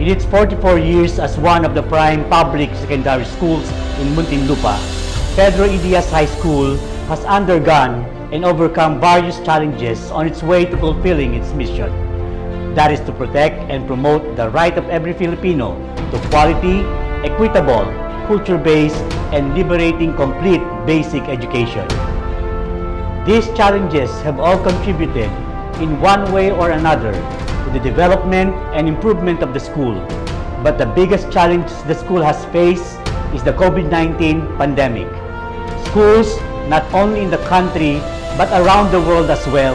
In its 44 years as one of the prime public secondary schools in Muntinlupa, Pedro E. Diaz High School has undergone and overcome various challenges on its way to fulfilling its mission. That is to protect and promote the right of every Filipino to quality, equitable, culture-based, and liberating complete basic education. These challenges have all contributed in one way or another to the development and improvement of the school. But the biggest challenge the school has faced is the COVID-19 pandemic. Schools, not only in the country but around the world as well,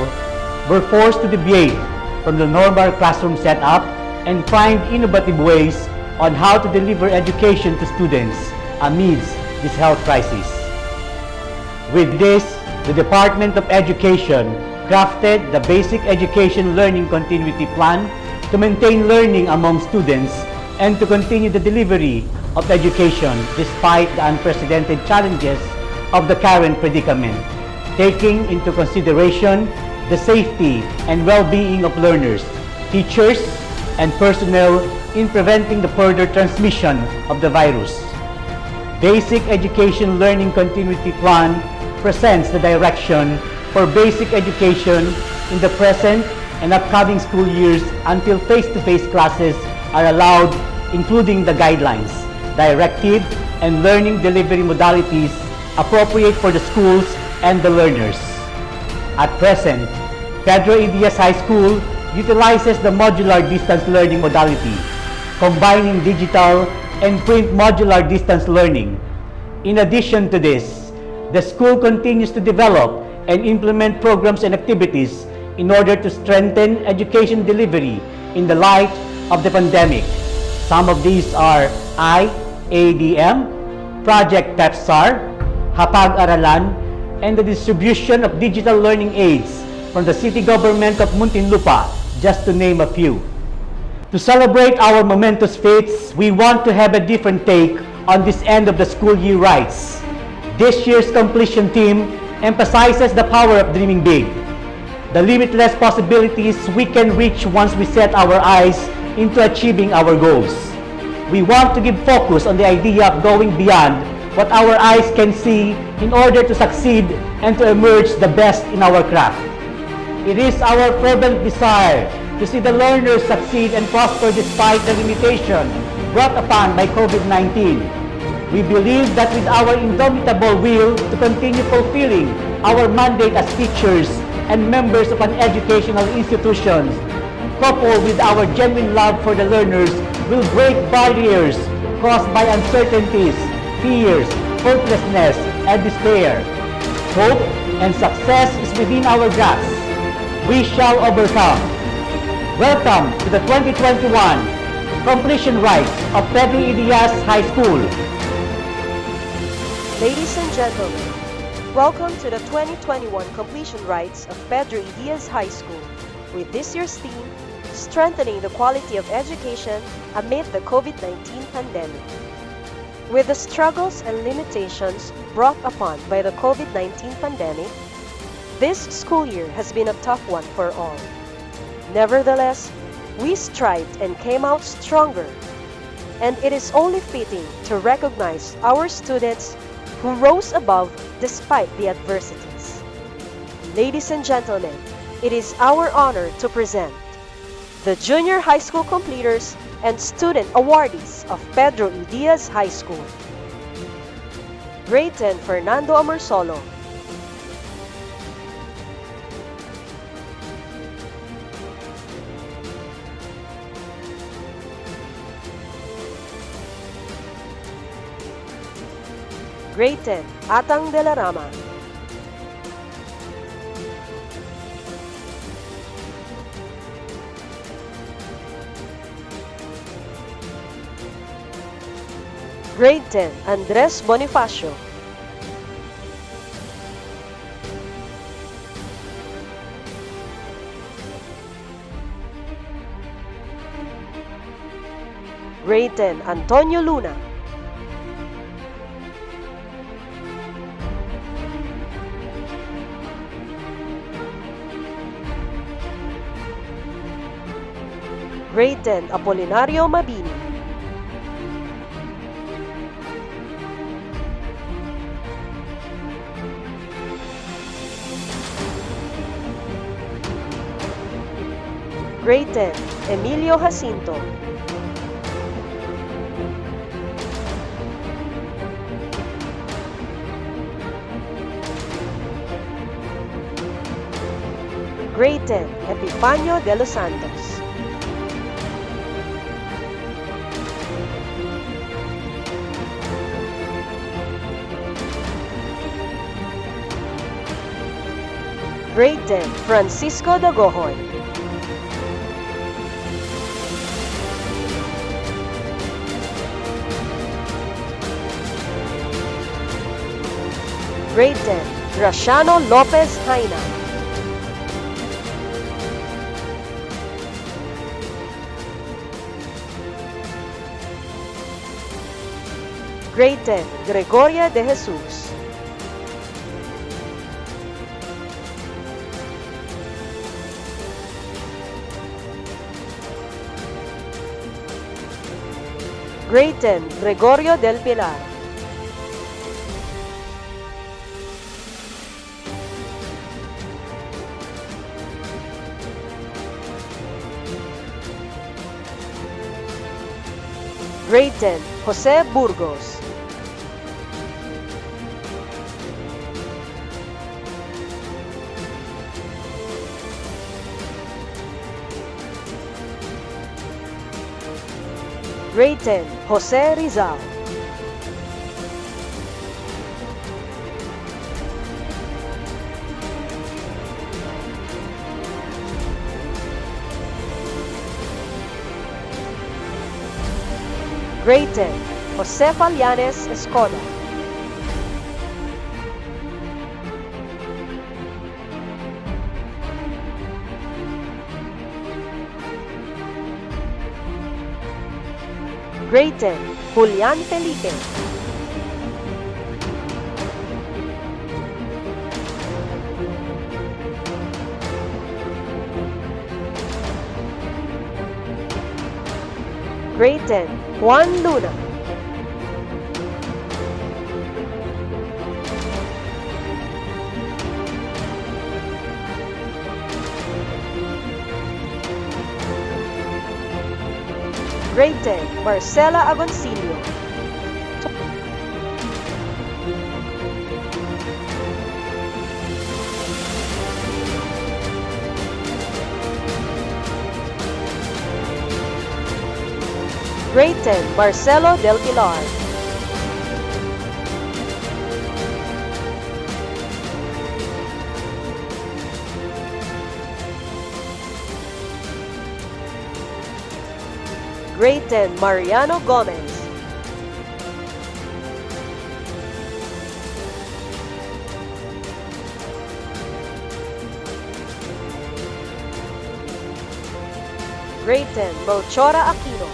were forced to deviate from the normal classroom setup and find innovative ways on how to deliver education to students amidst this health crisis. With this, the Department of Education crafted the Basic Education Learning Continuity Plan to maintain learning among students and to continue the delivery of education despite the unprecedented challenges of the current predicament, taking into consideration the safety and well-being of learners, teachers, and personnel in preventing the further transmission of the virus. Basic Education Learning Continuity Plan presents the direction for basic education in the present and upcoming school years until face-to-face classes are allowed, including the guidelines, directive, and learning delivery modalities appropriate for the schools and the learners. At present, Pedro E. Diaz High School utilizes the modular distance learning modality, combining digital and print modular distance learning. In addition to this, the school continues to develop and implement programs and activities in order to strengthen education delivery in the light of the pandemic. Some of these are IADM, Project TEPSAR, Hapag-Aralan, and the distribution of digital learning aids from the city government of Muntinlupa, just to name a few. To celebrate our momentous feats, we want to have a different take on this end of the school year rites. This year's completion theme emphasizes the power of dreaming big, the limitless possibilities we can reach once we set our eyes into achieving our goals. We want to give focus on the idea of going beyond what our eyes can see in order to succeed and to emerge the best in our craft. It is our fervent desire to see the learners succeed and prosper despite the limitation brought upon by COVID-19. We believe that with our indomitable will to continue fulfilling our mandate as teachers and members of an educational institution, coupled with our genuine love for the learners, will break barriers caused by uncertainties, fears, hopelessness, and despair. Hope and success is within our grasp. We shall overcome. Welcome to the 2021 Completion Rites of Pedro E. Diaz High School. Ladies and gentlemen, welcome to the 2021 Completion Rites of Pedro E. Diaz High School, with this year's theme, Strengthening the Quality of Education Amid the COVID-19 Pandemic. With the struggles and limitations brought upon by the COVID-19 pandemic, this school year has been a tough one for all. Nevertheless, we strived and came out stronger, and it is only fitting to recognize our students who rose above despite the adversities. Ladies and gentlemen, it is our honor to present the Junior High School completers and student awardees of Pedro E. Diaz High School. Grade 10, Fernando Amorsolo. Grade 10, Atang de la Rama. Grade 10, Andres Bonifacio. Grade 10, Antonio Luna. Grade 10, Apolinario Mabini. Grade 10, Emilio Jacinto. Grade 10, Epifanio de los Santos. Grade 10, Francisco Dagohoy. Grade 10, Graciano Lopez Jaina. Grade 10, Gregoria de Jesus. Grade 10, Gregorio del Pilar. Grade 10, Jose Burgos. Grade 10, Jose Rizal. Grade 10, Jose Fallanes Escoda. Grade 10, Julian Felipe. Grade 10, Juan Luna. Grade 10, Marcela Agoncillo. Grade 10, Marcelo Del Pilar. Grade 10, Mariano Gomez. Grade 10, Melchora Aquino.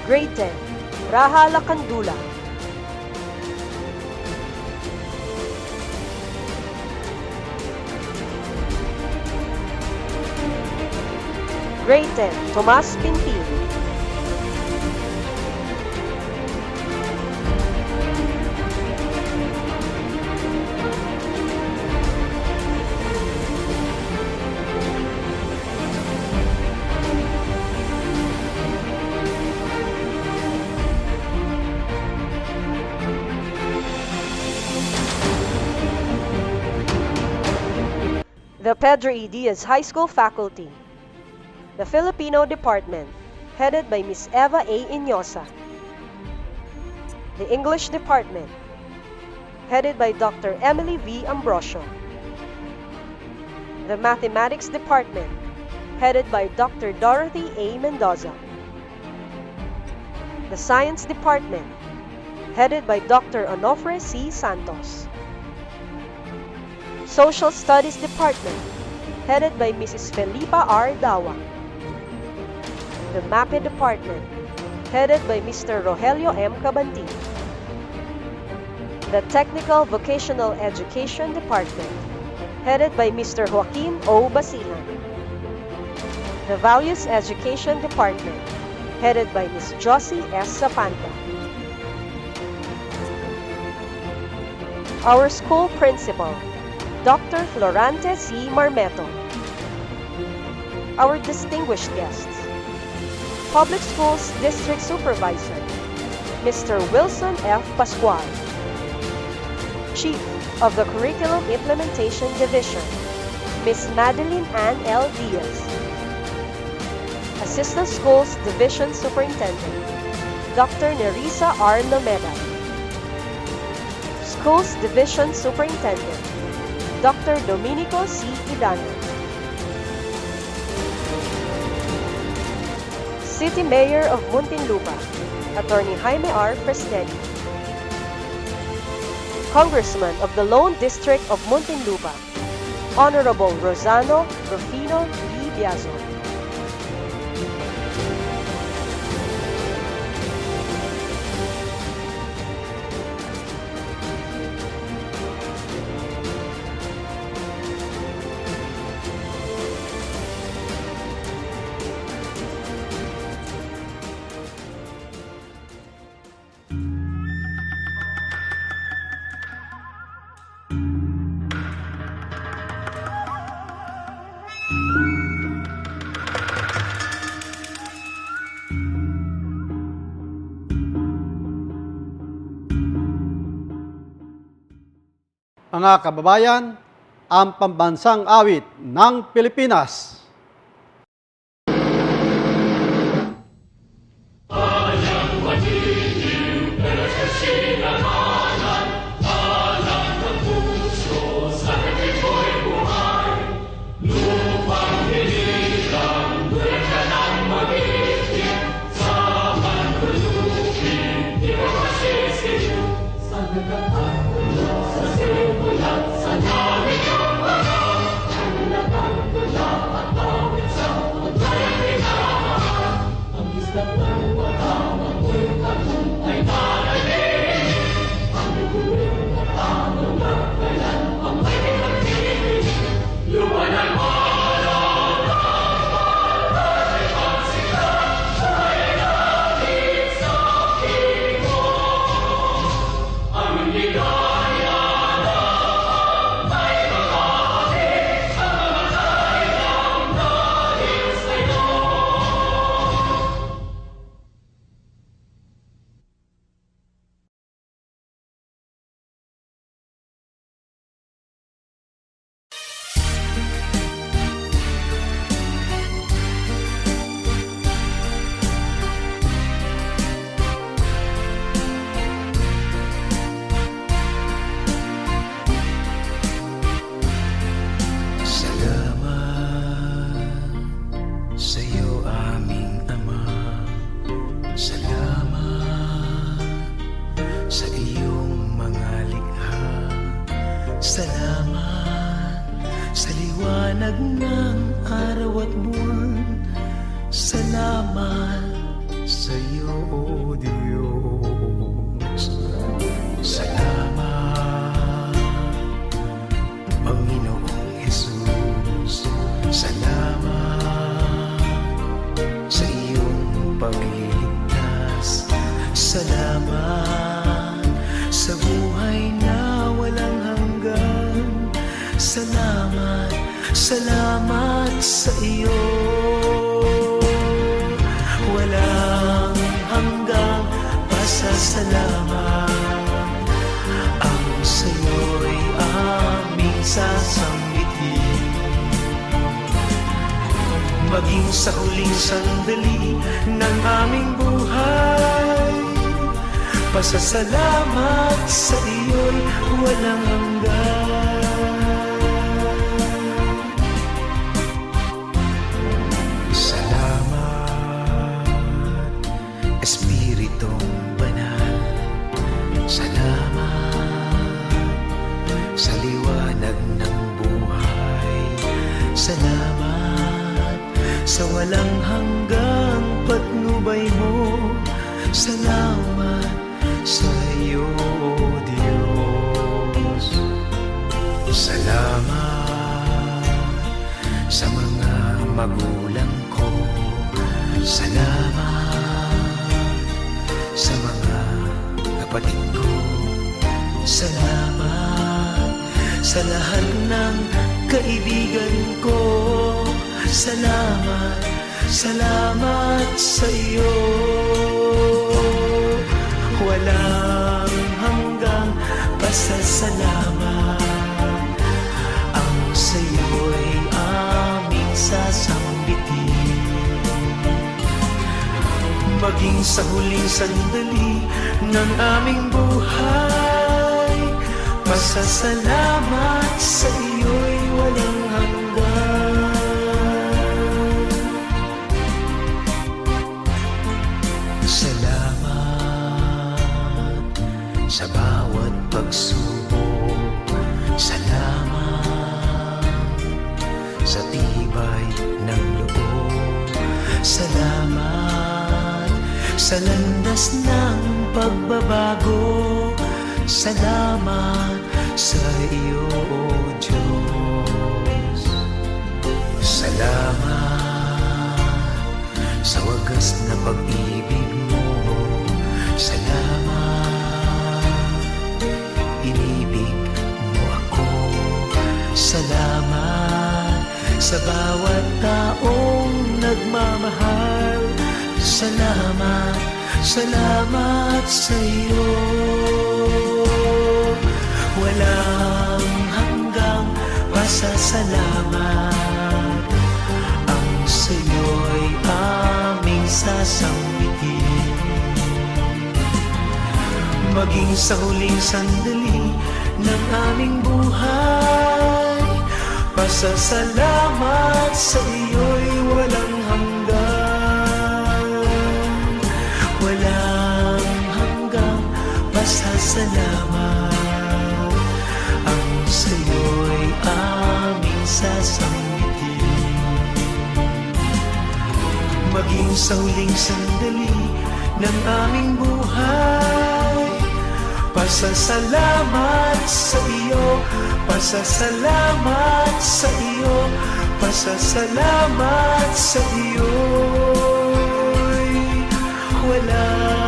Grade 10, Raha Lacandula. Grade 10, Tomas Pinpin. The Pedro E. Diaz High School faculty. The Filipino Department, headed by Ms. Eva A. Inyosa. The English Department, headed by Dr. Emily V. Ambrosio. The Mathematics Department, headed by Dr. Dorothy A. Mendoza. The Science Department, headed by Dr. Onofre C. Santos. Social Studies Department, headed by Mrs. Felipa R. Dawa. The MAPE Department, headed by Mr. Rogelio M. Cabanti. The Technical Vocational Education Department, headed by Mr. Joaquin O. Basilan. The Values Education Department, headed by Ms. Josie S. Zapanta. Our school principal, Dr. Florante C. Marmeto. Our distinguished guests, Public Schools District Supervisor, Mr. Wilson F. Pascual. Chief of the Curriculum Implementation Division, Ms. Madeline Ann L. Diaz. Assistant Schools Division Superintendent, Dr. Nerissa R. Nomeda. Schools Division Superintendent, Dr. Dominico C. Idano. City Mayor of Muntinlupa, Attorney Jaime R. Fresnedi. Congressman of the Lone District of Muntinlupa, Honorable Rosano Rufino B. Biazo. Mga kababayan, ang pambansang awit ng Pilipinas. Salamat sa liwanag ng araw at buwan. Salamat sa iyo, O Diyos. Salamat, Panginoong Jesus. Salamat sa iyong pagliligtas. Salamat sa buhay na walang hanggan. Salamat, salamat sa iyo. Walang hanggang pasasalamat ang sa'yo'y aming sasambitin. Maging sa huling sandali ng aming buhay, pasasalamat sa iyo'y walang hanggan. Espiritong banal, salamat sa liwanag ng buhay. Salamat sa walang hanggang patnubay mo. Salamat sa iyo, O Diyos. Salamat sa mga magulang ko. Salamat sa mga kapatid ko. Salamat sa lahat ng kaibigan ko. Salamat, salamat sa iyo. Walang hanggang pasasalamat ang sa iyo'y aming sasambitin. Maging sa huling sandali ng aming buhay, pasasalamat sa iyo'y walang hanggan. Salamat sa bawat pagsubok. Salamat sa tibay ng loob. Salamat sa landas ng pagbabago. Salamat sa iyo, O Diyos. Salamat sa wagas na pag-ibig mo. Salamat, inibig mo ako. Salamat sa bawat taong nagmamahal. Salamat, salamat sa iyo. Walang hanggang pasasalamat ang sa iyo'y aming sasambitin. Maging sa huling sandali ng aming buhay, pasasalamat sa iyo'y walang hanggan. Walang hanggang pasasalamat ang sa iyo'y aming sasambitin. Maging sa huling sandali ng aming buhay, pasasalamat sa iyo, pasasalamat sa iyo, pasasalamat sa iyo'y walang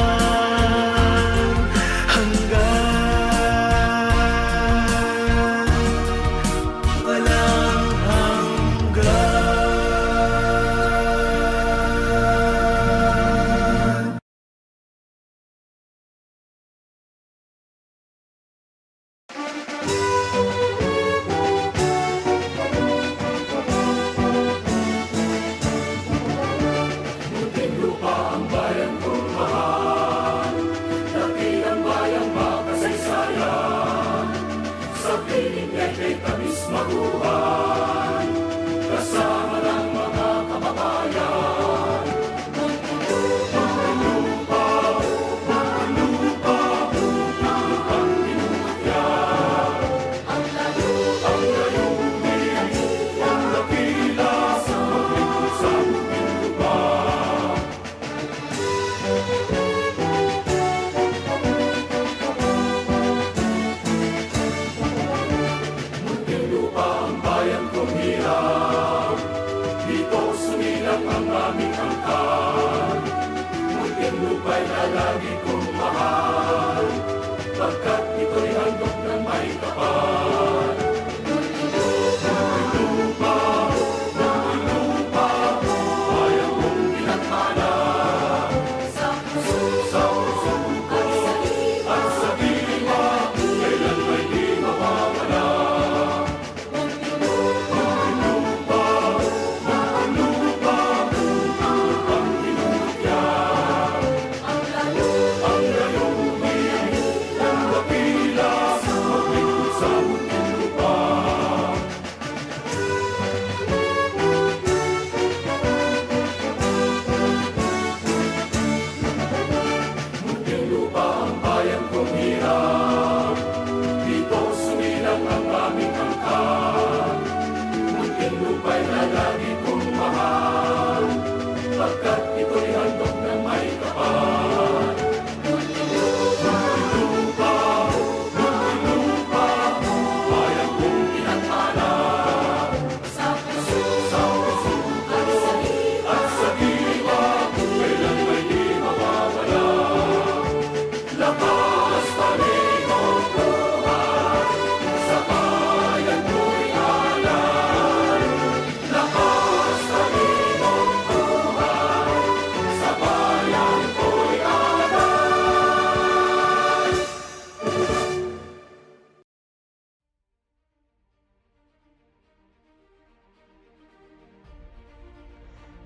hanggan. Walang hanggan.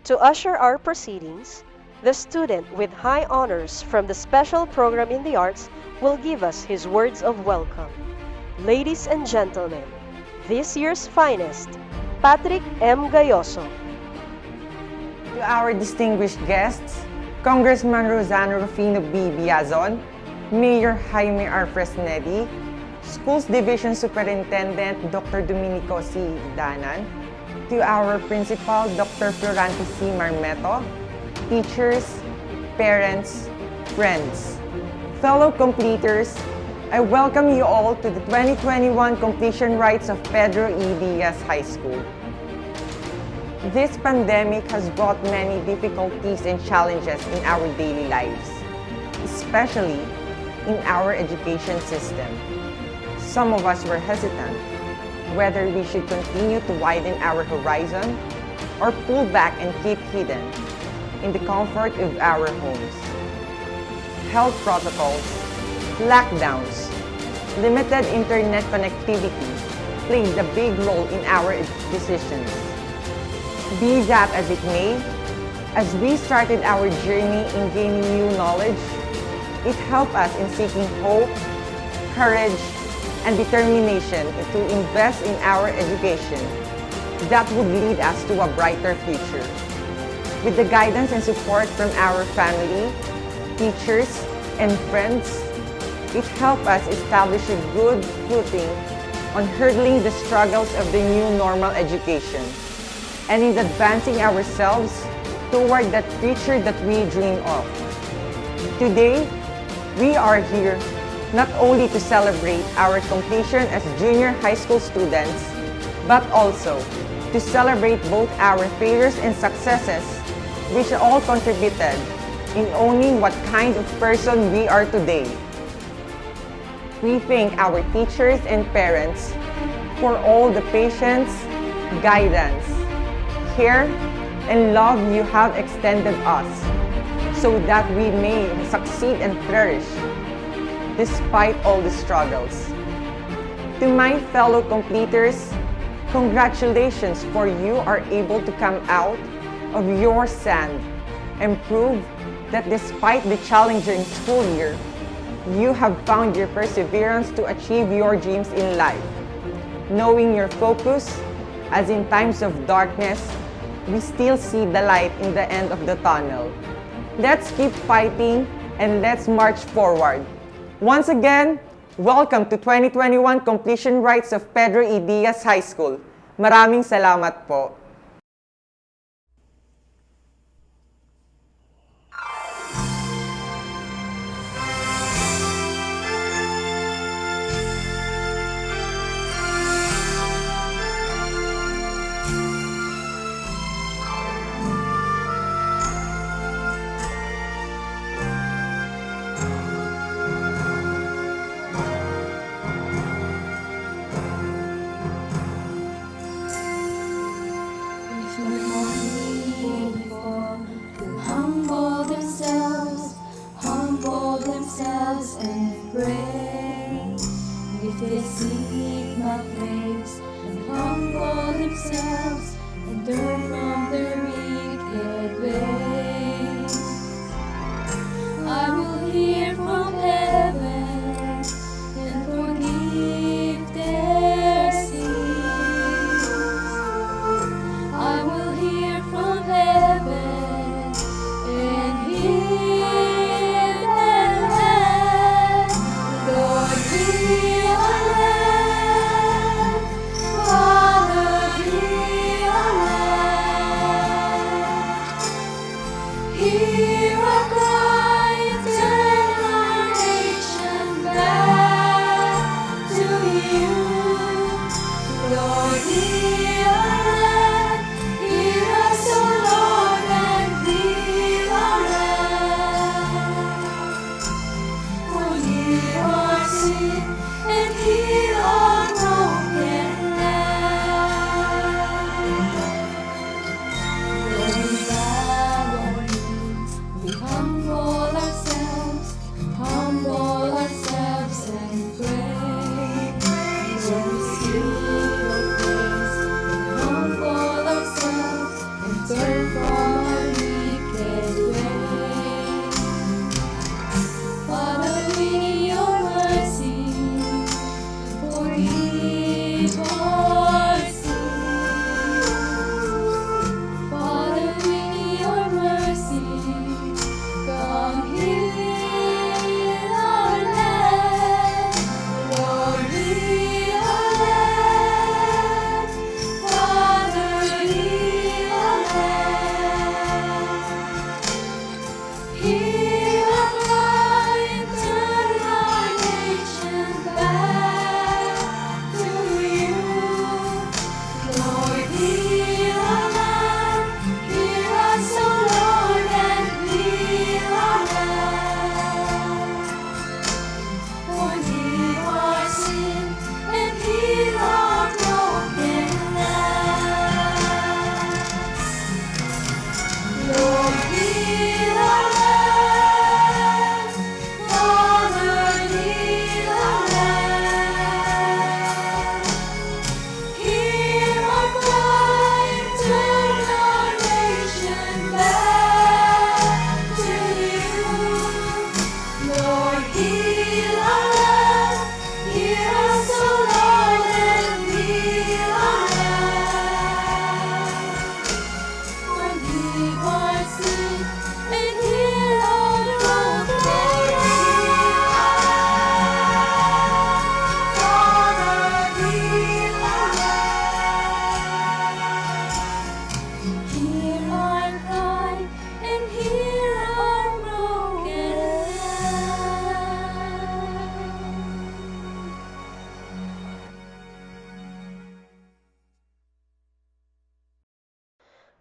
To usher our proceedings, the student with high honors from the special program in the arts will give us his words of welcome. Ladies and gentlemen, this year's finest, Patrick M. Gayoso. To our distinguished guests, Congressman Rosano Rufino B. Biazon, Mayor Jaime R. Fresnedi, Schools Division Superintendent Dr. Domenico C. Danan, to our Principal Dr. Florante C. Marmeto, teachers, parents, friends, fellow completers, I welcome you all to the 2021 Completion Rites of Pedro E. Diaz High School. This pandemic has brought many difficulties and challenges in our daily lives, especially in our education system. Some of us were hesitant whether we should continue to widen our horizon or pull back and keep hidden in the comfort of our homes. Health protocols, lockdowns, limited internet connectivity played a big role in our decisions. Be that as it may, as we started our journey in gaining new knowledge, it helped us in seeking hope, courage, and determination to invest in our education that would lead us to a brighter future. With the guidance and support from our family, teachers, and friends, it helped us establish a good footing on hurdling the struggles of the new normal education and in advancing ourselves toward that future that we dream of. Today, we are here not only to celebrate our completion as junior high school students, but also to celebrate both our failures and successes, which all contributed in owning what kind of person we are today. We thank our teachers and parents for all the patience, guidance, care, and love you have extended us so that we may succeed and flourish despite all the struggles. To my fellow completers, congratulations, for you are able to come out of your sand and prove that despite the challenging school year, you have found your perseverance to achieve your dreams in life. Knowing your focus, as in times of darkness, we still see the light in the end of the tunnel. Let's keep fighting and let's march forward. Once again, welcome to 2021 Completion Rites of Pedro E. Diaz High School. Maraming salamat po. Humble themselves and pray. If they seek my face and humble themselves and turn from their wicked ways, I will hear from heaven and forgive their sins. I will hear from heaven and heal their land. Lord, heal our land. Father, heal our land.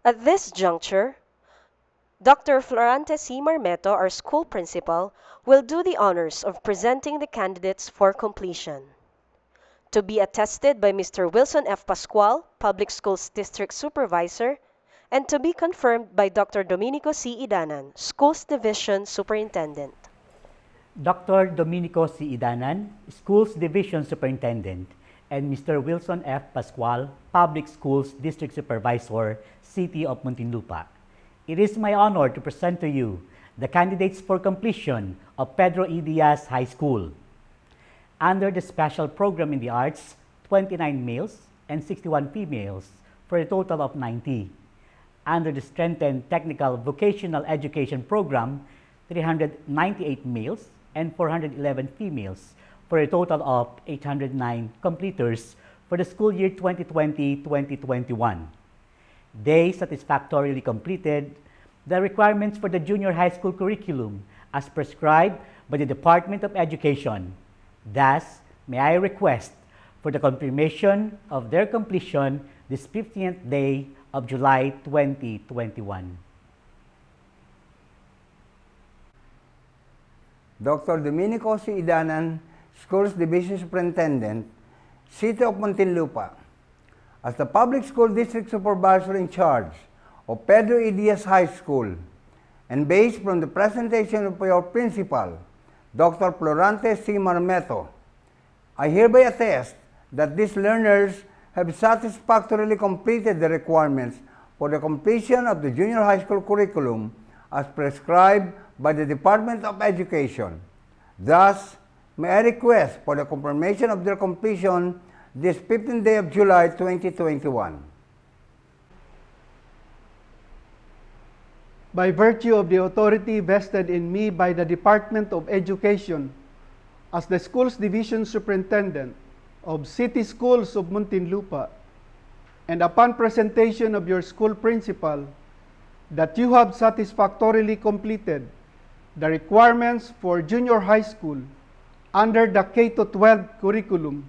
At this juncture, Dr. Florante C. Marmeto, our school principal, will do the honors of presenting the candidates for completion. To be attested by Mr. Wilson F. Pascual, Public Schools District Supervisor, and to be confirmed by Dr. Domenico C. Idanan, Schools Division Superintendent. Dr. Domenico C. Idanan, Schools Division Superintendent, and Mr. Wilson F. Pascual, Public Schools District Supervisor, City of Muntinlupa. It is my honor to present to you the candidates for completion of Pedro E. Diaz High School. Under the special program in the arts, 29 males and 61 females for a total of 90. Under the strengthened technical vocational education program, 398 males and 411 females for a total of 809 completers for the school year 2020-2021. They satisfactorily completed the requirements for the junior high school curriculum as prescribed by the Department of Education. Thus, may I request for the confirmation of their completion this 15th day of July 2021. Dr. Domenico C. Idanan, Schools Division Superintendent, City of Muntinlupa. As the Public School District Supervisor in charge of Pedro E. Diaz High School, and based from the presentation of your principal, Dr. Florante C. Marmeto, I hereby attest that these learners have satisfactorily completed the requirements for the completion of the junior high school curriculum as prescribed by the Department of Education. Thus, may I request for the confirmation of their completion this 15th day of July 2021. By virtue of the authority vested in me by the Department of Education as the Schools Division Superintendent of City Schools of Muntinlupa, and upon presentation of your school principal, that you have satisfactorily completed the requirements for junior high school under the K-12 curriculum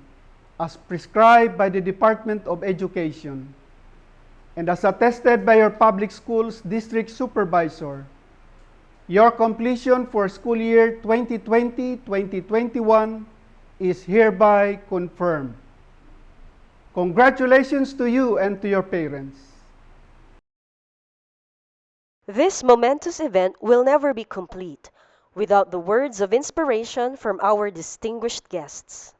as prescribed by the Department of Education, and as attested by your public schools district supervisor, your completion for school year 2020-2021 is hereby confirmed. Congratulations to you and to your parents. This momentous event will never be complete without the words of inspiration from our distinguished guests.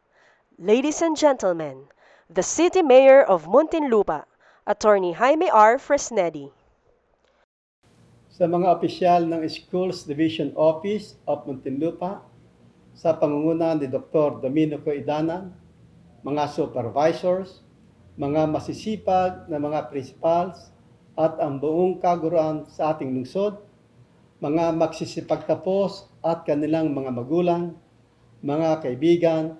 Ladies and gentlemen, the City Mayor of Muntinlupa, Attorney Jaime R. Fresnedi. Sa mga opisyal ng Schools Division Office of Muntinlupa, sa pangunguna ni Dr. Domenico Idanan, mga supervisors, mga masisipag na mga principals, at ang buong kaguruan sa ating lungsod, mga magsisipagtapos at kanilang mga magulang, mga kaibigan,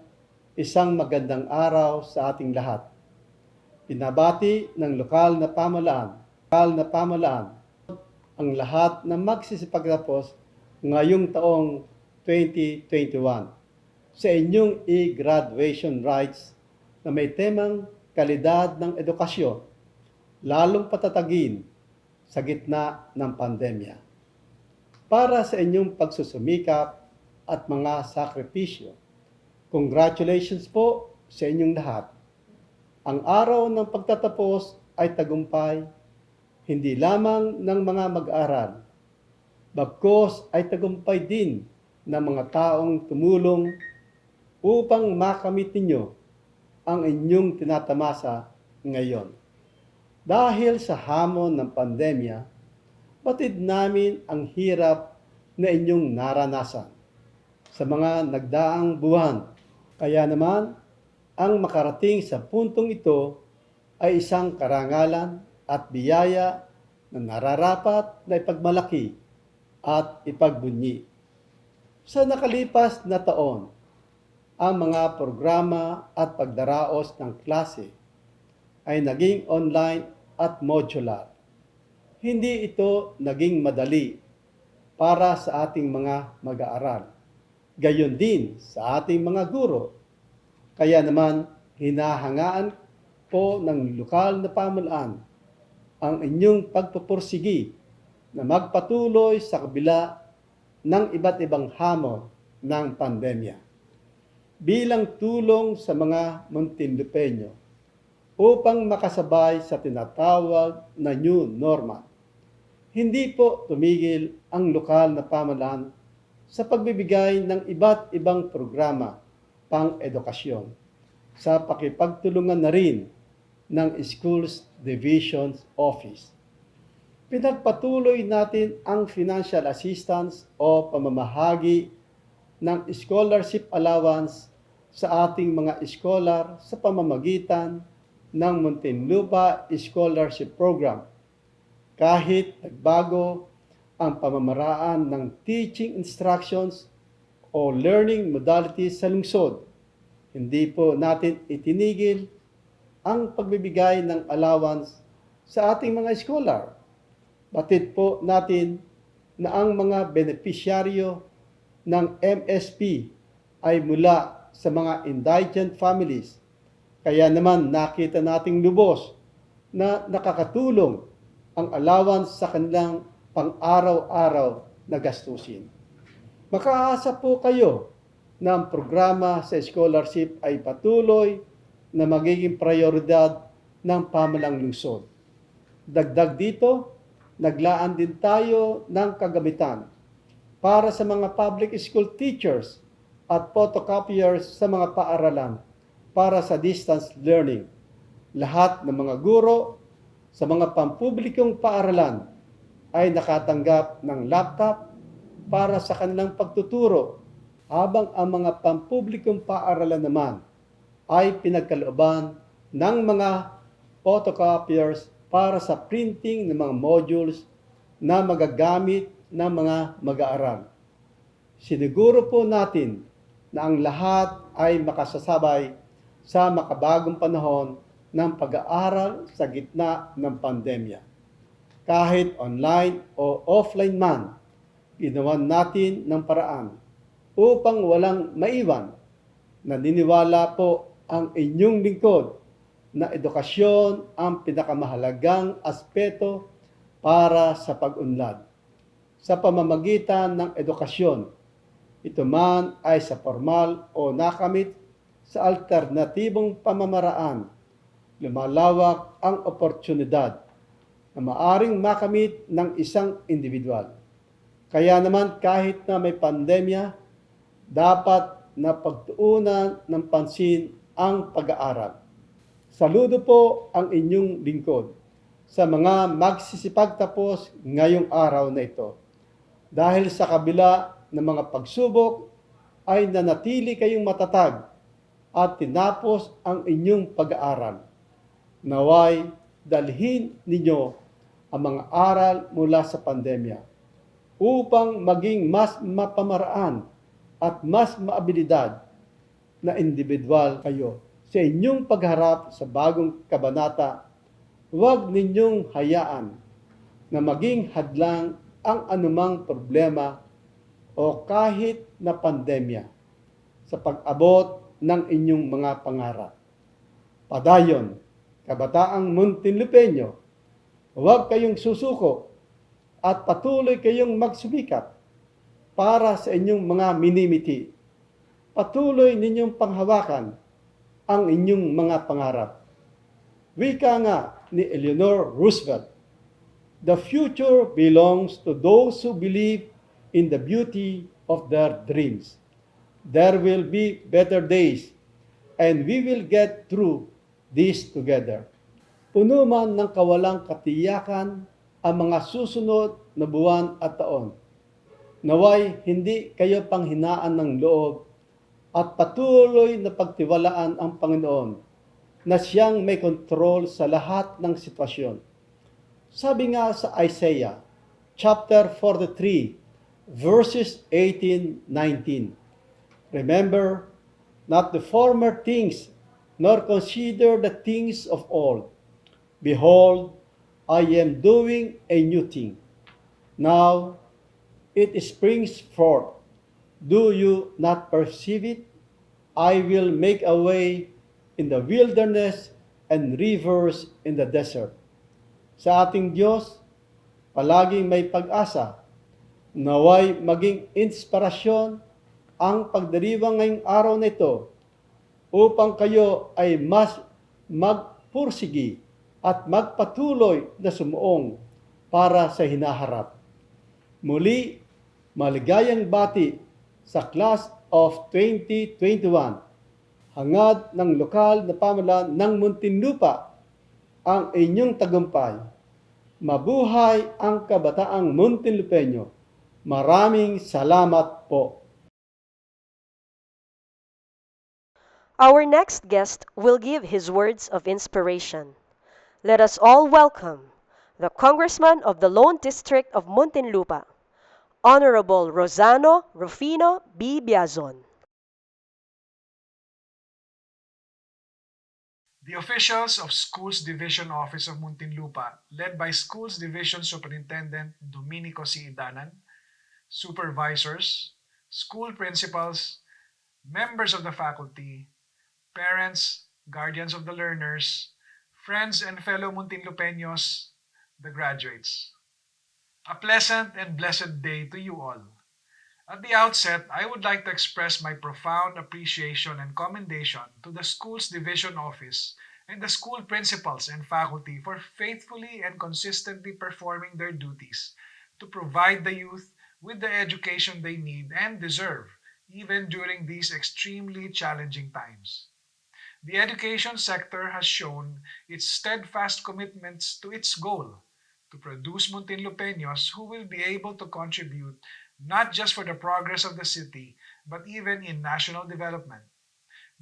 isang magandang araw sa ating lahat. Pinabati ng lokal na pamahalaan ang lahat na magsisipagtapos ngayong taong 2021 sa inyong e-graduation rites na may temang kalidad ng edukasyon, lalong patatagin sa gitna ng pandemya. Para sa inyong pagsusumikap at mga sakripisyo, congratulations po sa inyong lahat. Ang araw ng pagtatapos ay tagumpay, hindi lamang ng mga mag-aaral, bagkus ay tagumpay din ng mga taong tumulong upang makamit ninyo ang inyong tinatamasa ngayon. Dahil sa hamon ng pandemya, batid namin ang hirap na inyong naranasan sa mga nagdaang buwan. Kaya naman, ang makarating sa puntong ito ay isang karangalan at biyaya na nararapat na ipagmalaki at ipagbunyi. Sa nakalipas na taon, ang mga programa at pagdaraos ng klase ay naging online at modular. Hindi ito naging madali para sa ating mga mag-aaral. Gayon din sa ating mga guro. Kaya naman, hinahangaan po ng lokal na pamahalaan ang inyong pagpupursigi na magpatuloy sa kabila ng iba't ibang hamon ng pandemya. Bilang tulong sa mga Muntinlupeño upang makasabay sa tinatawag na new normal, hindi po tumigil ang lokal na pamahalaan sa pagbibigay ng iba't ibang programa pang-edukasyon sa pakipagtulungan na rin ng Schools Divisions Office. Pinagpatuloy natin ang financial assistance o pamamahagi ng scholarship allowance sa ating mga scholar sa pamamagitan ng Muntinlupa Scholarship Program. Kahit nagbago ang pamamaraan ng teaching instructions o learning modalities sa lungsod, hindi po natin itinigil ang pagbibigay ng allowance sa ating mga scholar. Batid po natin na ang mga benepisyaryo ng MSP ay mula sa mga indigent families. Kaya naman nakita nating lubos na nakakatulong ang allowance sa kanilang pang-araw-araw na gastusin. Makaasa po kayo na ang programa sa scholarship ay patuloy na magiging prioridad ng pamahalang lungsod. Dagdag dito, naglaan din tayo ng kagamitan para sa mga public school teachers at photocopiers sa mga paaralan para sa distance learning. Lahat ng mga guro sa mga pampublikong paaralan ay nakatanggap ng laptop para sa kanilang pagtuturo, habang ang mga pampublikong paaralan naman ay pinagkalooban ng mga photocopiers para sa printing ng mga modules na magagamit ng mga mag-aaral. Siniguro po natin na ang lahat ay makasasabay sa makabagong panahon ng pag-aaral sa gitna ng pandemya. Kahit online o offline man, ginawan natin ng paraan upang walang maiwan. Naniniwala po ang inyong lingkod na edukasyon ang pinakamahalagang aspeto para sa pag-unlad. Sa pamamagitan ng edukasyon, ito man ay sa formal o nakamit sa alternatibong pamamaraan, lumalawak ang oportunidad na maaring makamit ng isang individual. Kaya naman kahit na may pandemya, dapat na pagtuunan ng pansin ang pag-aaral. Saludo po ang inyong lingkod sa mga magsisipagtapos ngayong araw na ito. Dahil sa kabila ng mga pagsubok ay nanatili kayong matatag at tinapos ang inyong pag-aaral. Naway dalhin ninyo ang mga aral mula sa pandemya upang maging mas mapamaraan at mas maabilidad na individual kayo. Sa inyong pagharap sa bagong kabanata, huwag ninyong hayaan na maging hadlang ang anumang problema o kahit na pandemya sa pag-abot ng inyong mga pangarap. Padayon, kabataang Muntinlupeño, huwag kayong susuko at patuloy kayong magsumikap para sa inyong mga minimiti. Patuloy ninyong panghawakan ang inyong mga pangarap. Wika nga ni Eleanor Roosevelt, "The future belongs to those who believe in the beauty of their dreams. There will be better days, and we will get through this together." Puno man ng kawalang katiyakan ang mga susunod na buwan at taon. Naway hindi kayo panghinaan ng loob at patuloy na pagtiwalaan ang Panginoon na siyang may kontrol sa lahat ng sitwasyon. Sabi nga sa Isaiah chapter 43 verses 18-19, "Remember not the former things, nor consider the things of old. Behold, I am doing a new thing. Now it springs forth. Do you not perceive it? I will make a way in the wilderness and rivers in the desert." Sa ating Diyos, palaging may pag-asa. Naway maging inspirasyon ang pagdiriwang ngayong araw na ito upang kayo ay mas magpursigi at magpatuloy na sumuong para sa hinaharap. Muli, maligayang bati sa Class of 2021. Hangad ng lokal na pamahalaan ng Muntinlupa ang inyong tagumpay. Mabuhay ang kabataang Muntinlupeño. Maraming salamat po. Our next guest will give his words of inspiration. Let us all welcome the Congressman of the Lone District of Muntinlupa, Honorable Rosano Rufino B. Biazon. The officials of Schools Division Office of Muntinlupa, led by Schools Division Superintendent Domenico C. Idanan, supervisors, school principals, members of the faculty, parents, guardians of the learners, friends and fellow Muntinlupeños, the graduates. A pleasant and blessed day to you all. At the outset, I would like to express my profound appreciation and commendation to the Schools Division Office and the school principals and faculty for faithfully and consistently performing their duties to provide the youth with the education they need and deserve, even during these extremely challenging times. The education sector has shown its steadfast commitments to its goal to produce Muntinlupeños who will be able to contribute not just for the progress of the city, but even in national development.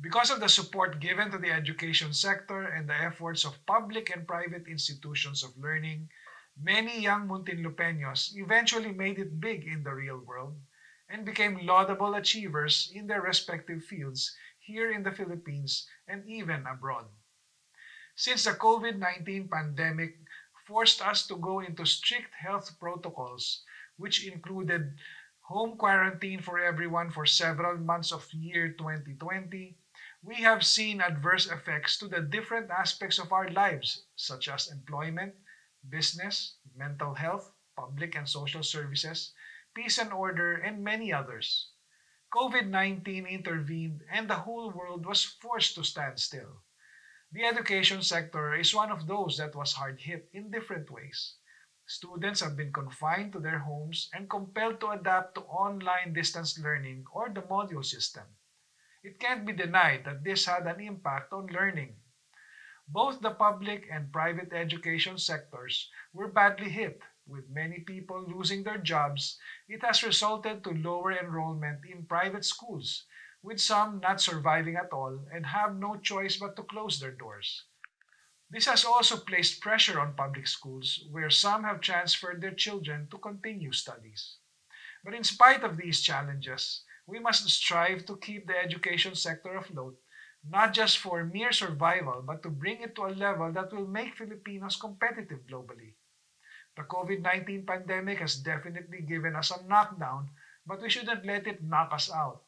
Because of the support given to the education sector and the efforts of public and private institutions of learning, many young Muntinlupeños eventually made it big in the real world and became laudable achievers in their respective fields here in the Philippines and even abroad. Since the COVID-19 pandemic forced us to go into strict health protocols, which included home quarantine for everyone for several months of year 2020, we have seen adverse effects to the different aspects of our lives, such as employment, business, mental health, public and social services, peace and order, and many others. COVID-19 intervened and the whole world was forced to stand still. The education sector is one of those that was hard hit in different ways. Students have been confined to their homes and compelled to adapt to online distance learning or the module system. It can't be denied that this had an impact on learning. Both the public and private education sectors were badly hit, with many people losing their jobs. It has resulted to lower enrollment in private schools, with some not surviving at all and have no choice but to close their doors. This has also placed pressure on public schools, where some have transferred their children to continue studies. But in spite of these challenges, we must strive to keep the education sector afloat, not just for mere survival, but to bring it to a level that will make Filipinos competitive globally. The COVID-19 pandemic has definitely given us a knockdown, but we shouldn't let it knock us out.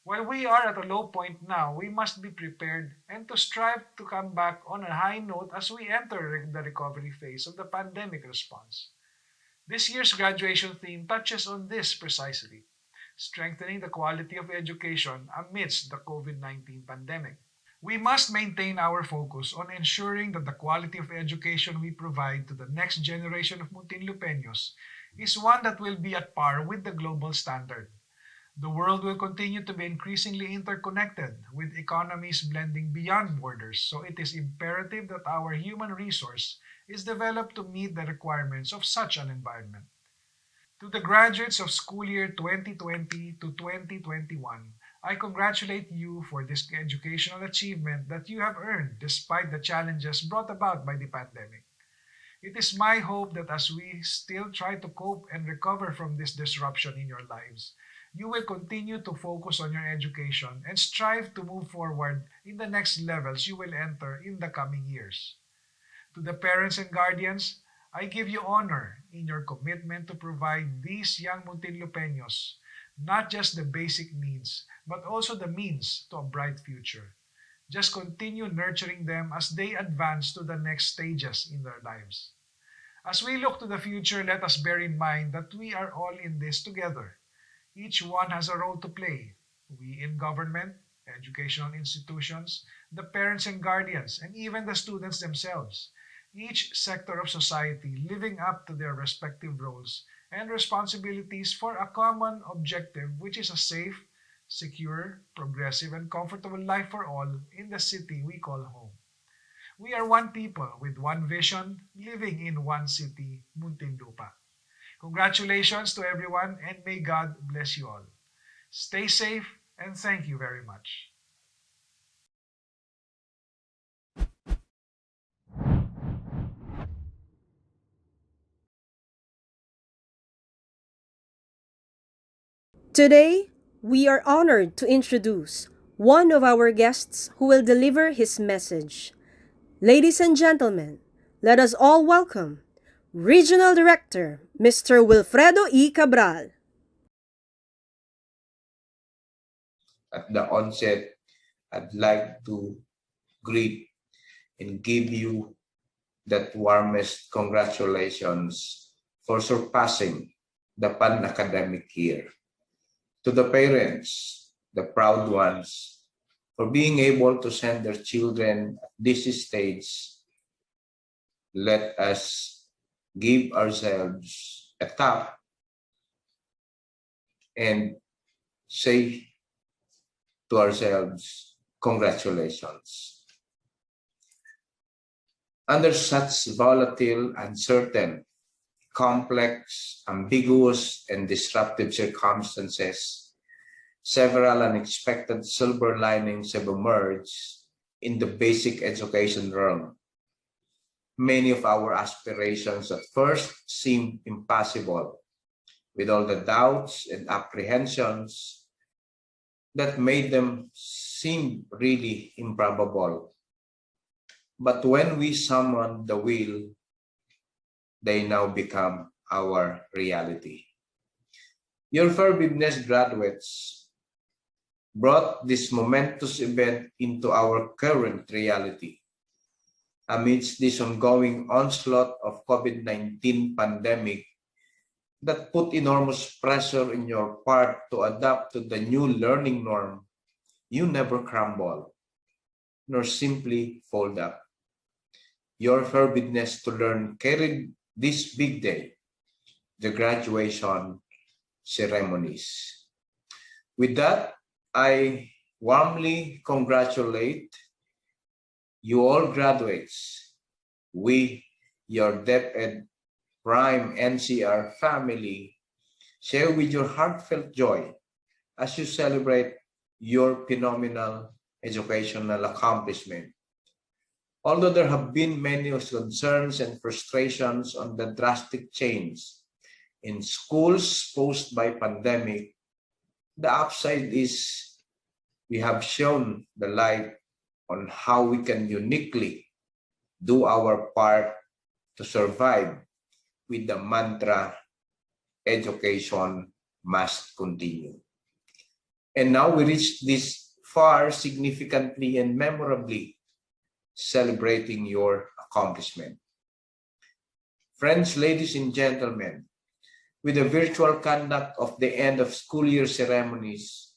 While we are at a low point now, we must be prepared and to strive to come back on a high note as we enter the recovery phase of the pandemic response. This year's graduation theme touches on this precisely, strengthening the quality of education amidst the COVID-19 pandemic. We must maintain our focus on ensuring that the quality of education we provide to the next generation of Muntinlupeños is one that will be at par with the global standard. The world will continue to be increasingly interconnected, with economies blending beyond borders, so it is imperative that our human resource is developed to meet the requirements of such an environment. To the graduates of school year 2020 to 2021, I congratulate you for this educational achievement that you have earned despite the challenges brought about by the pandemic. It is my hope that as we still try to cope and recover from this disruption in your lives, you will continue to focus on your education and strive to move forward in the next levels you will enter in the coming years. To the parents and guardians, I give you honor in your commitment to provide these young Muntinlupeños not just the basic needs, but also the means to a bright future. Just continue nurturing them as they advance to the next stages in their lives. As we look to the future, let us bear in mind that we are all in this together. Each one has a role to play. We in government, educational institutions, the parents and guardians, and even the students themselves. Each sector of society living up to their respective roles and responsibilities for a common objective, which is a safe, secure, progressive, and comfortable life for all in the city we call home. We are one people with one vision, living in one city, Muntinlupa. Congratulations to everyone and may God bless you all. Stay safe and thank you very much. Today, we are honored to introduce one of our guests who will deliver his message. Ladies and gentlemen, let us all welcome Regional Director, Mr. Wilfredo E. Cabral. At the onset, I'd like to greet and give you that warmest congratulations for surpassing the pan-academic year. To the parents, the proud ones, for being able to send their children at this stage, let us give ourselves a tap and say to ourselves, congratulations. Under such volatile, uncertain, complex, ambiguous, and disruptive circumstances, several unexpected silver linings have emerged in the basic education realm. Many of our aspirations at first seemed impossible, with all the doubts and apprehensions that made them seem really improbable. But when we summoned the will, they now become our reality. Your Forgiveness graduates brought this momentous event into our current reality. Amidst this ongoing onslaught of COVID-19 pandemic that put enormous pressure in your part to adapt to the new learning norm, you never crumble, nor simply fold up. Your Forgiveness to learn carried this big day, the graduation ceremonies. With that, I warmly congratulate you all graduates. We, your DepEd Prime NCR family, share with your heartfelt joy as you celebrate your phenomenal educational accomplishment. Although there have been many concerns and frustrations on the drastic change in schools posed by pandemic, the upside is we have shown the light on how we can uniquely do our part to survive with the mantra, education must continue. And now we reach this far significantly and memorably, celebrating your accomplishment. Friends, ladies and gentlemen, with the virtual conduct of the end of school year ceremonies,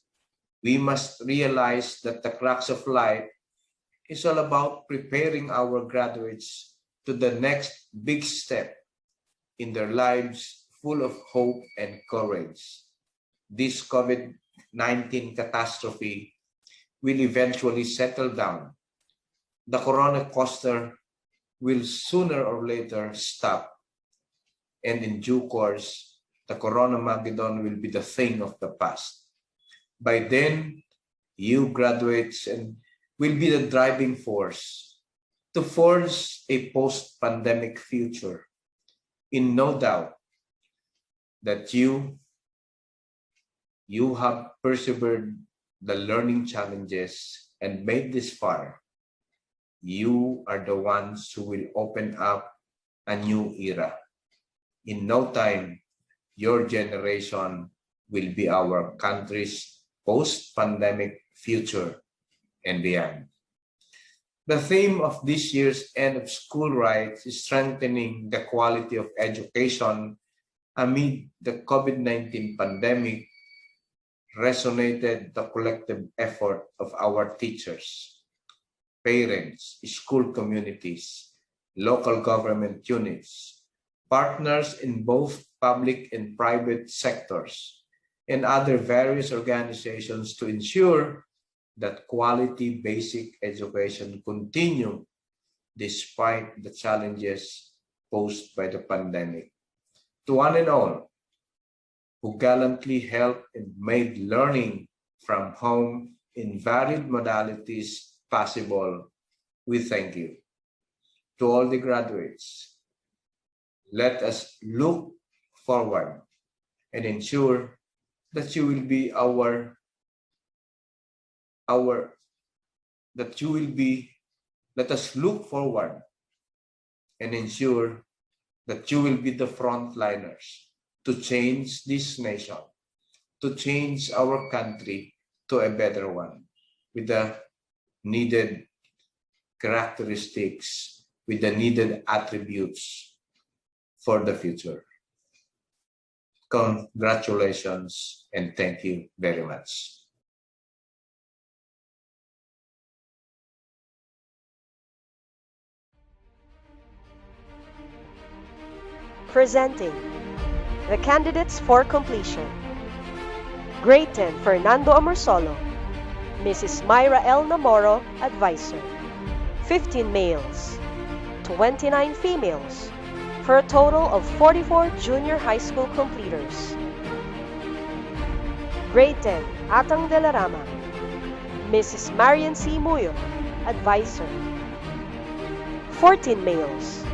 we must realize that the crux of life is all about preparing our graduates to the next big step in their lives full of hope and courage. This COVID-19 catastrophe will eventually settle down. The corona coaster will sooner or later stop. And in due course, the Coronamageddon will be the thing of the past. By then, you graduates and will be the driving force to forge a post-pandemic future. In no doubt that you have persevered the learning challenges and made this far. You are the ones who will open up a new era. In no time, your generation will be our country's post-pandemic future and beyond. The theme of this year's End of School Rites is strengthening the quality of education amid the COVID-19 pandemic. Resonated the collective effort of our teachers, parents, school communities, local government units, partners in both public and private sectors, and other various organizations to ensure that quality basic education continue despite the challenges posed by the pandemic. To one and all who gallantly helped and made learning from home in varied modalities possible, we thank you. To all the graduates, let us look forward and ensure that you will be let us look forward and ensure that you will be the frontliners to change this nation, to change our country to a better one, with the needed characteristics, with the needed attributes for the future. Congratulations and thank you very much. Presenting the candidates for completion. Grade 10, Fernando Amorsolo, Mrs. Myra L. Namoro, Advisor. 15 males, 29 females, for a total of 44 junior high school completers. Grade 10, Atang de la Rama, Mrs. Marian C. Muyo, Advisor. 14 males,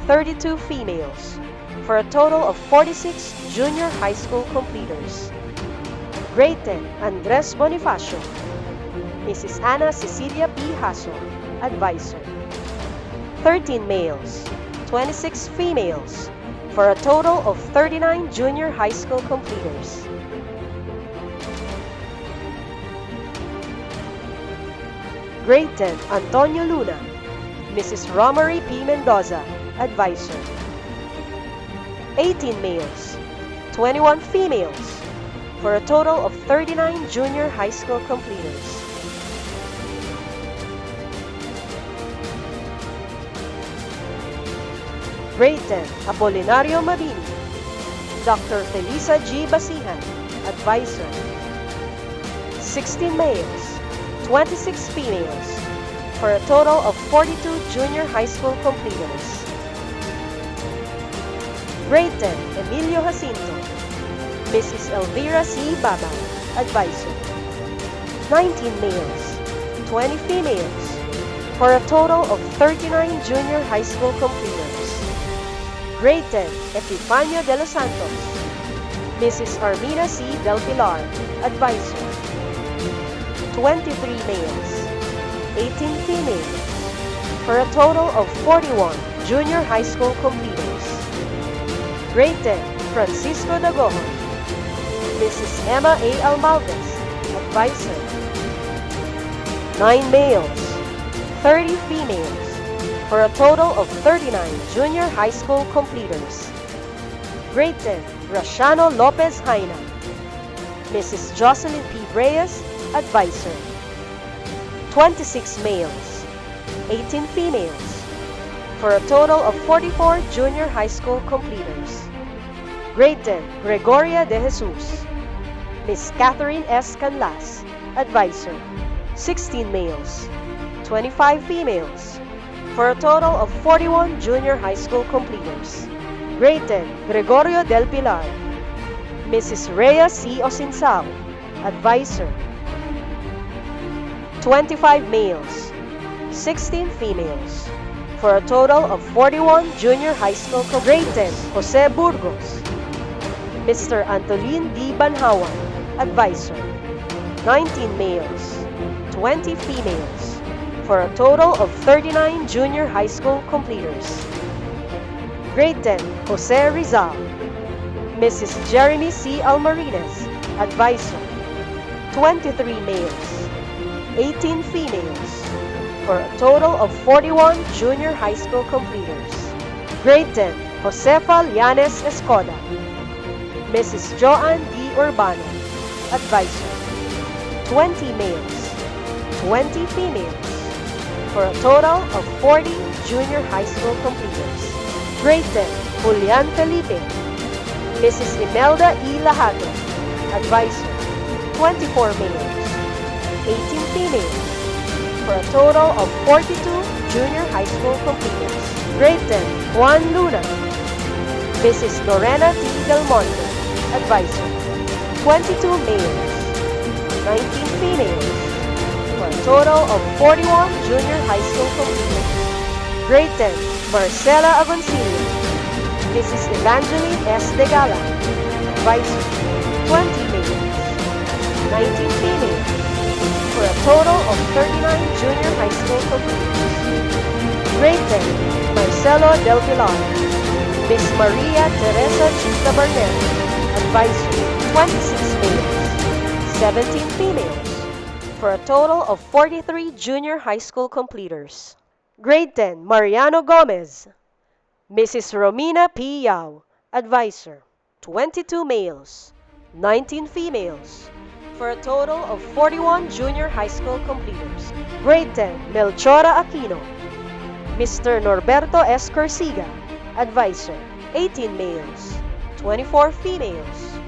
32 females, for a total of 46 junior high school completers. Grade 10, Andres Bonifacio, Mrs. Ana Cecilia P. Haso, Advisor. 13 males, 26 females, for a total of 39 junior high school completers. Grade 10, Antonio Luna, Mrs. Romary P. Mendoza, Advisor. 18 males, 21 females, for a total of 39 junior high school completers. Grade 10, Apolinario Mabini, Dr. Felisa G. Basihan, Advisor. 16 males, 26 females, for a total of 42 junior high school completers. Grade 10, Emilio Jacinto, Mrs. Elvira C. Baba, Advisor. 19 males, 20 females, for a total of 39 junior high school completers. Grade 10, Epifanio de los Santos, Mrs. Armina C. Del Pilar, Advisor. 23 males, 18 females, for a total of 41 junior high school completers. Grade 10, Francisco Dagohon, Mrs. Emma A. Almaldes, Advisor. 9 males, 30 females, for a total of 39 junior high school completers. Grade 10, Rashano Lopez Jaina, Mrs. Jocelyn P. Reyes, Advisor. 26 males, 18 females, for a total of 44 junior high school completers. Grade 10, Gregoria de Jesus, Miss Catherine S. Canlas, Advisor. 16 males, 25 females, for a total of 41 junior high school completers. Grade 10, Gregorio del Pilar, Mrs. Rhea C. Osinsao, Advisor. 25 males, 16 females, for a total of 41 junior high school completers. Grade 10, Jose Burgos, Mr. Antolin D. Banhawan, Advisor. 19 males, 20 females, for a total of 39 junior high school completers. Grade 10, Jose Rizal, Mrs. Jeremy C. Almarines, Advisor. 23 males, 18 females, for a total of 41 junior high school completers. Grade 10, Josefa Llanes Escoda. Mrs. Joanne D. Urbano, Advisor. 20 males, 20 females, for a total of 40 junior high school completers. Grade 10, Julian Felipe. Mrs. Imelda E. Lahato, Advisor. 24 males, 18 females, for a total of 42 junior high school completers. Grade 10, Juan Luna. Mrs. Lorena T. Del Monte, Advisor. 22 males, 19 females, for a total of 41 junior high school completers. Grade 10, Marcela Agoncillo. Mrs. Evangeline S. De Gala, Advisor. 20 males, 19 females, for a total of 39 junior high school completers. Grade 10, Marcelo Del Pilar. Miss Maria Teresa Chita Bernal, Advisor. 26 males, 17 females, for a total of 43 junior high school completers. Grade 10, Mariano Gomez. Mrs. Romina P. Yao, Advisor. 22 males, 19 females, for a total of 41 junior high school completers. Grade 10, Melchora Aquino. Mr. Norberto S. Corsiga, Advisor. 18 males, 24 females,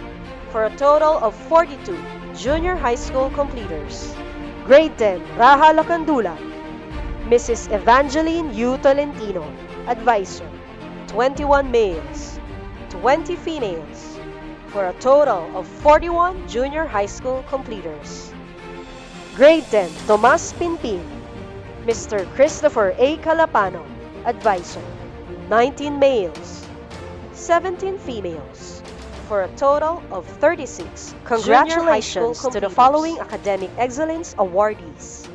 for a total of 42 junior high school completers. Grade 10, Raha Lacandula. Mrs. Evangeline U. Tolentino, Advisor. 21 males, 20 females, for a total of 41 junior high school completers. Grade 10, Tomas Pinpin. Mr. Christopher A. Calapano, Advisor. 19 males, 17 females, for a total of 36. Congratulations to the following academic excellence awardees.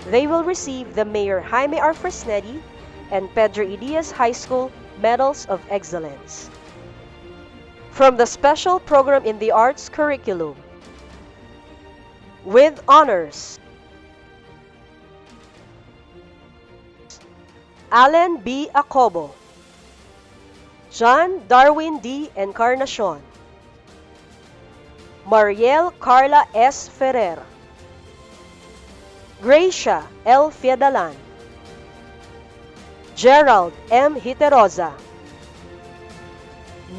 They will receive the Mayor Jaime R. Fresnedi and Pedro E. Diaz High School Medals of Excellence. From the Special Program in the Arts curriculum, with honors, Allen B. Acobo, John Darwin D. Encarnacion, Mariel Carla S. Ferrer, Gracia L. Fiedalan, Gerald M. Hiteroza,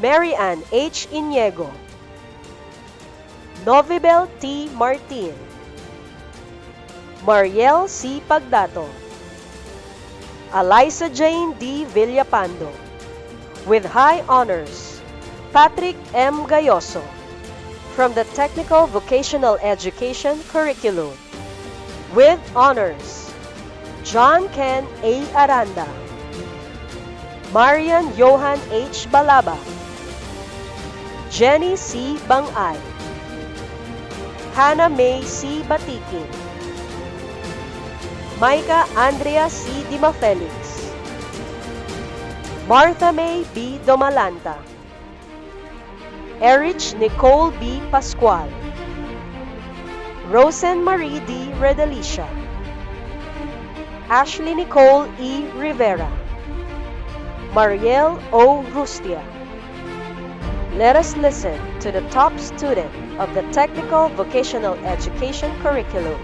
Mary Ann H. Iniego, Novibel T. Martin, Mariel C. Pagdato, Eliza Jane D. Villapando. With high honors, Patrick M. Gayoso, from the Technical Vocational Education curriculum. With honors, John Ken A. Aranda, Marian Johan H. Balaba, Jenny C. Bangay, Hannah May C. Batikin, Micah Andrea C. Dima Felix, Martha May B. Domalanta, Erich Nicole B. Pascual, Rosen Marie D. Redalicia, Ashley Nicole E. Rivera, Mariel O. Rustia. Let us listen to the top student of the Technical Vocational Education curriculum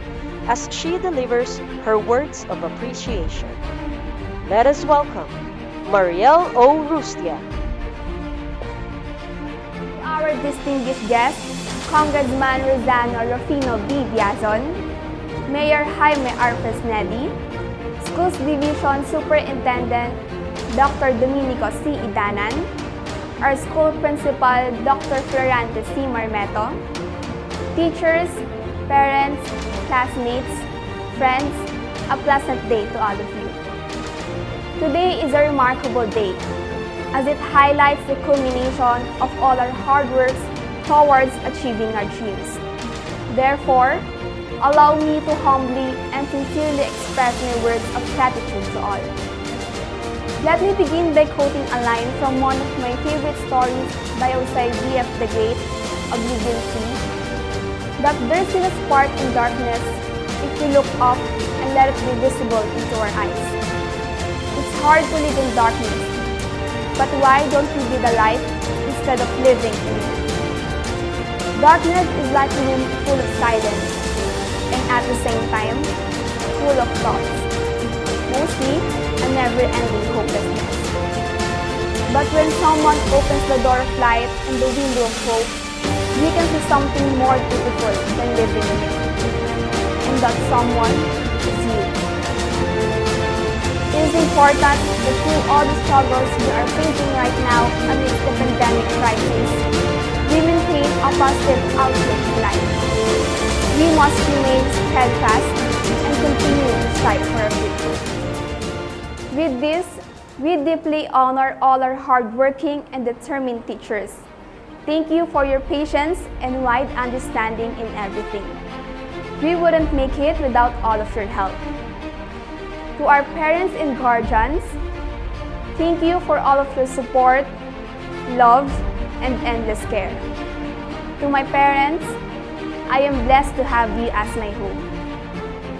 as she delivers her words of appreciation. Let us welcome Mariel O. Rustia. Our distinguished guest, Congressman Rosano Rufino B. Biazon, Mayor Jaime R. Fresnedi, Schools Division Superintendent Dr. Domenico C. Idanan, our school principal Dr. Florante C. Marmeto, teachers, parents, classmates, friends, a pleasant day to all of you. Today is a remarkable day as it highlights the culmination of all our hard works towards achieving our dreams. Therefore, allow me to humbly and sincerely express my words of gratitude to all. Let me begin by quoting a line from one of my favorite stories by Jose V.F. the Great, Oblivion Sea, that there's still a spark in darkness if we look up and and let it be visible into our eyes. It's hard to live in darkness, but why don't we be the light instead of living in it? Darkness is like a room full of silence, and at the same time, full of thoughts, mostly a never-ending hopelessness. But when someone opens the door of light and the window of hope, we can see something more beautiful than living in it. And that someone is you. It is important that through all the struggles we are facing right now amidst the pandemic crisis, we maintain a positive outlook in life. We must remain steadfast and continue to strive for a future. With this, we deeply honor all our hardworking and determined teachers. Thank you for your patience and wide understanding in everything. We wouldn't make it without all of your help. To our parents and guardians, thank you for all of your support, love, and endless care. To my parents, I am blessed to have you as my home.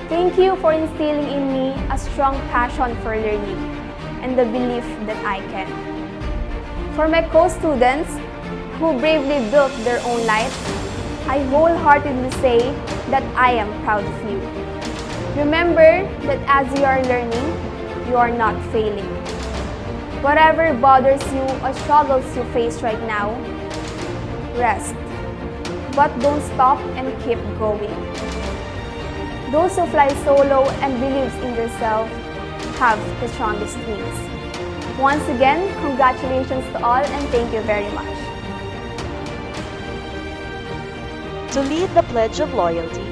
Thank you for instilling in me a strong passion for learning and the belief that I can. For my co-students who bravely built their own life, I wholeheartedly say that I am proud of you. Remember that as you are learning, you are not failing. Whatever bothers you or struggles you face right now, rest. But don't stop and keep going. Those who fly solo and believes in themselves have the strongest wings. Once again, congratulations to all and thank you very much. To lead the Pledge of Loyalty,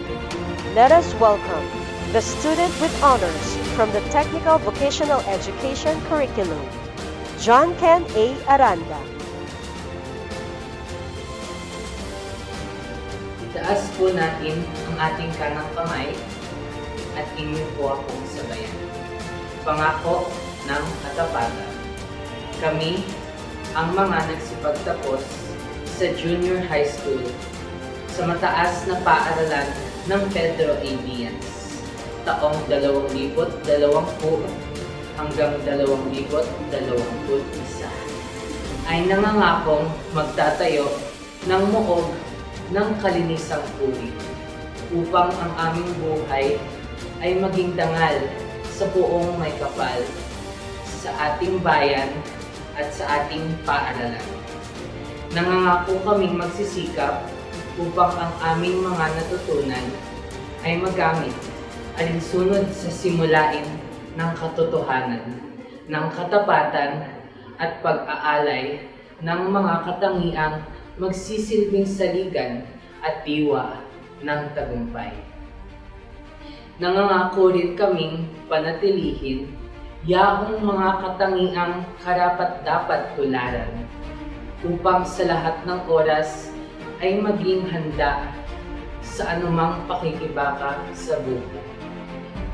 let us welcome the student with honors from the Technical Vocational Education Curriculum, John Ken A. Aranda. Itaas po natin ang ating kanang kamay at inyo po akong sabayan. Pangako ng katapatan. Kami ang mga nagsipagtapos sa junior high school sa mataas na paaralan ng Pedro A. Diaz taong 2020 hanggang 2021 ay nangangakong magtatayo ng muog ng kalinisang uri upang ang aming buhay ay maging dangal sa buong may kapal sa ating bayan at sa ating paaralan. Nangangako kaming magsisikap upang ang aming mga natutunan ay magamit alinsunod sa simulain ng katotohanan, ng katapatan at pag-aalay ng mga katangiang magsisilbing saligan at diwa ng tagumpay. Nangangako rin kaming panatilihin yaong mga katangiang karapat-dapat tularan upang sa lahat ng oras ay maging handa sa anumang pakikibaka sa buhay.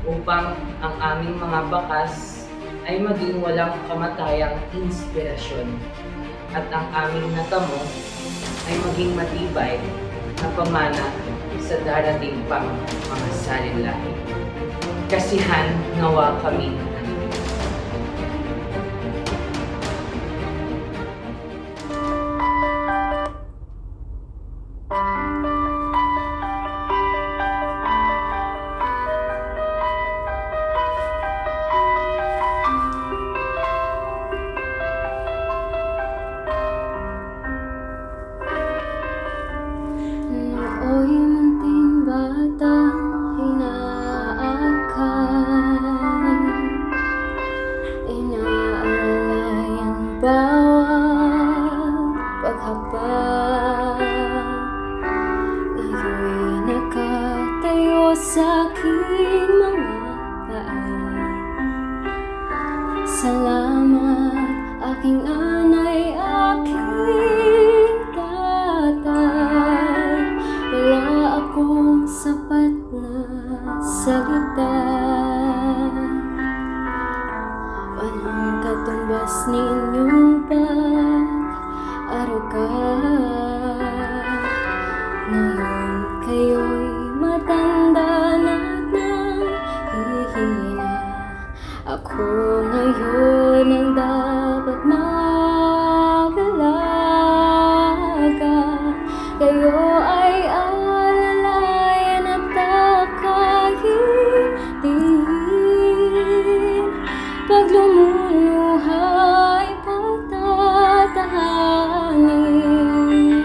Upang ang aming mga bakas ay maging walang kamatayang inspirasyon at ang aming natamo ay maging matibay na pamana sa darating pang mga salinlahi. Kasihan nawa kami. Nooy munting batang inaakay, inaalay ang bawat paghapag. Ngayon'y nakatayo sa aking mga paa. Salamat aking nanay, aking tatay. Wala akong sapat na salita, walang katumbas ninyong pag-aruga. Ngayon kayo'y matanda na at nang Ako ngayon ang dapat mag-alaga. Kayo ay alalayan at takahitin. Pag lumuluhay, patatahanin.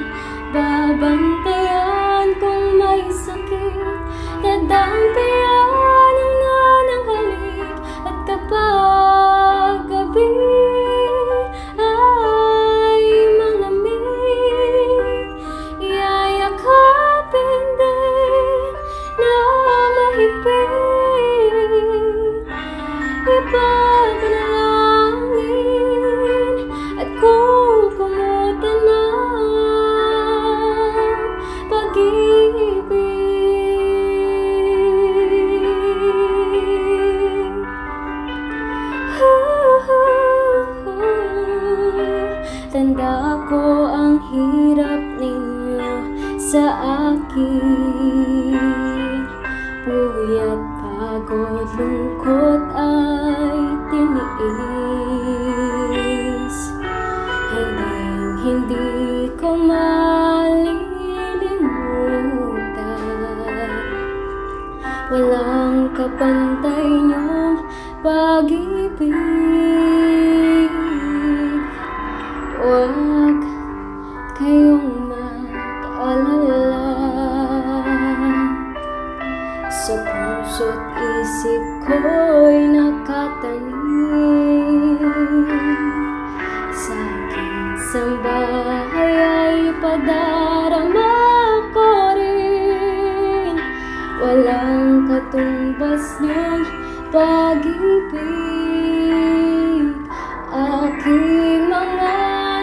Babantayan kung may sakit, dadampian ang nananghalik. At kapag gabi ay malamig, yayakapin din na mahigpit. Ipapanalangin at kukumutan ng pag-ibig. Tanda ko ang hirap ninyo sa akin. Puyat, pagod, lungkot ay tiniis. Hindi ko malilimutan. Walang kapantay niyong pag-ibig. Huwag kayong mag-alala. Sa puso't isip ko'y nakatanim. Sa aking sambahay ay padarama ko rin. Walang katumbas niyong pag-ibig. Aking mga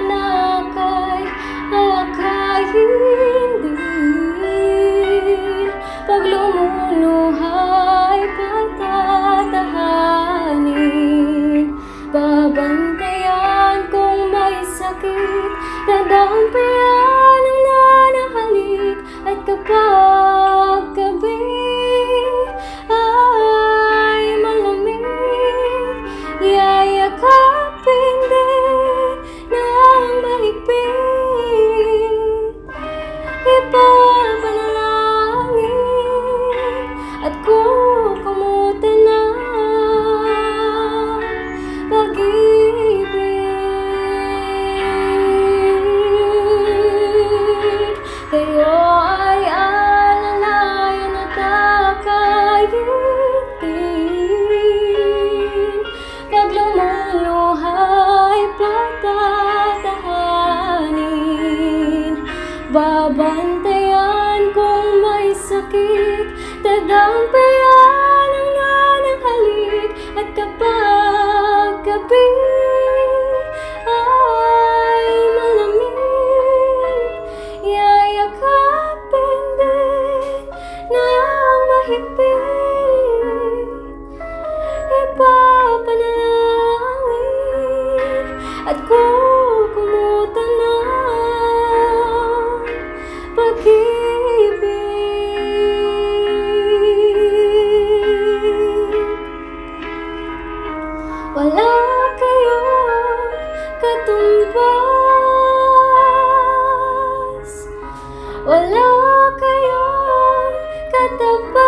anak ay akayin din. Pag lumuluhay, patatahanin. Babantayan kung may sakit, dadampian ang nanahalik. At kapag gabi ay malamig, yayakapin din ng mahigpit. Ipapanalangin at kukumutan ng pag-ibig. Kayo ay alalayan at takahitin. Pag lumuluhay, patatahanin. Babantayan kung may sakit, dadampian ang nananghalik. At kapag gabi ay malamig, yayakapin din ng mahigpit. Ipapanalangin at kukumutan ng pag-ibig. Wala kayong katumbas, wala kayong katapat.